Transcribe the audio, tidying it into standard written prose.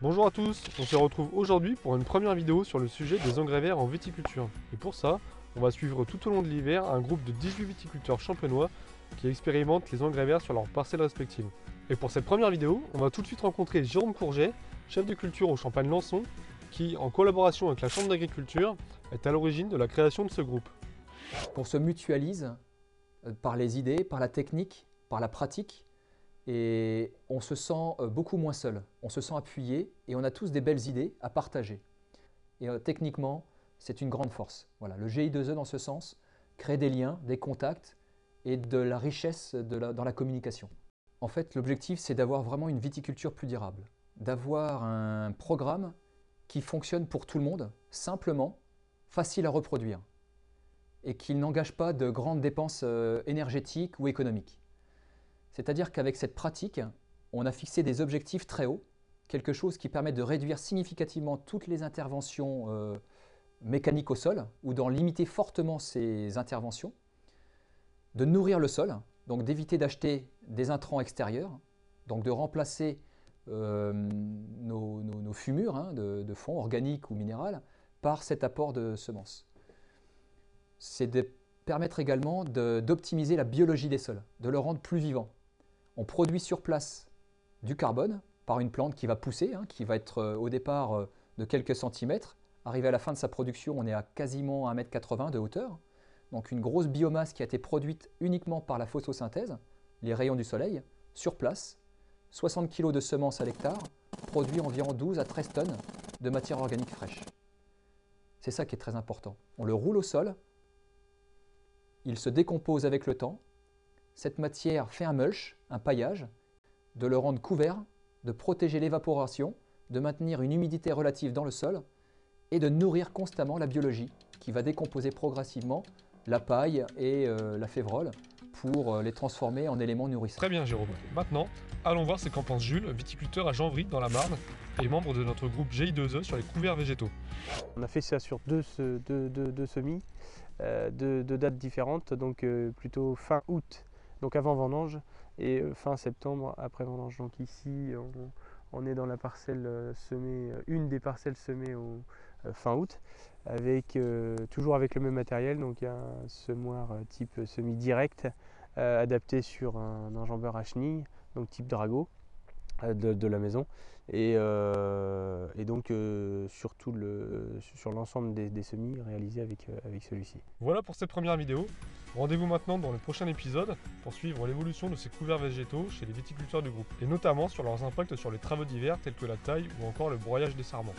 Bonjour à tous, on se retrouve aujourd'hui pour une première vidéo sur le sujet des engrais verts en viticulture. Et pour ça, on va suivre tout au long de l'hiver un groupe de 18 viticulteurs champenois qui expérimentent les engrais verts sur leurs parcelles respectives. Et pour cette première vidéo, on va tout de suite rencontrer Jérôme Courget, chef de culture au Champagne-Lançon, qui, en collaboration avec la Chambre d'agriculture, est à l'origine de la création de ce groupe. On se mutualise par les idées, par la technique, par la pratique, et on se sent beaucoup moins seul. On se sent appuyé et on a tous des belles idées à partager. Et techniquement, c'est une grande force. Voilà, le GI2E, dans ce sens, crée des liens, des contacts et de la richesse dans la communication. En fait, l'objectif, c'est d'avoir vraiment une viticulture plus durable, d'avoir un programme qui fonctionne pour tout le monde, simplement, facile à reproduire, et qui n'engage pas de grandes dépenses énergétiques ou économiques. C'est-à-dire qu'avec cette pratique, on a fixé des objectifs très hauts, quelque chose qui permet de réduire significativement toutes les interventions mécaniques au sol, ou d'en limiter fortement ces interventions, de nourrir le sol, donc d'éviter d'acheter des intrants extérieurs, donc de remplacer nos fumures de fond, organiques ou minérales, par cet apport de semences. C'est de permettre également d'optimiser la biologie des sols, de le rendre plus vivant. On produit sur place du carbone par une plante qui va pousser, qui va être au départ de quelques centimètres. Arrivé à la fin de sa production, on est à quasiment 1,80 m de hauteur. Donc une grosse biomasse qui a été produite uniquement par la photosynthèse, les rayons du soleil, sur place. 60 kg de semences à l'hectare, produit environ 12 à 13 tonnes de matière organique fraîche. C'est ça qui est très important. On le roule au sol, il se décompose avec le temps. Cette matière fait un mulch, un paillage, de le rendre couvert, de protéger l'évaporation, de maintenir une humidité relative dans le sol et de nourrir constamment la biologie qui va décomposer progressivement la paille et la févrole pour les transformer en éléments nourrissants. Très bien Jérôme. Maintenant, allons voir ce qu'en pense Jules, viticulteur à Janvry dans la Marne et membre de notre groupe GI2E sur les couverts végétaux. On a fait ça sur deux semis, deux dates différentes, donc plutôt fin août, donc avant vendange, et fin septembre après vendange. Donc ici, on est dans la parcelle semée, une des parcelles semées au fin août, avec, toujours avec le même matériel. Donc il y a un semoir type semi direct, adapté sur un enjambeur à chenilles, donc type Drago de la maison, et donc sur l'ensemble des semis réalisés avec celui-ci. Voilà pour cette première vidéo. Rendez-vous maintenant dans le prochain épisode pour suivre l'évolution de ces couverts végétaux chez les viticulteurs du groupe, et notamment sur leurs impacts sur les travaux d'hiver tels que la taille ou encore le broyage des sarments.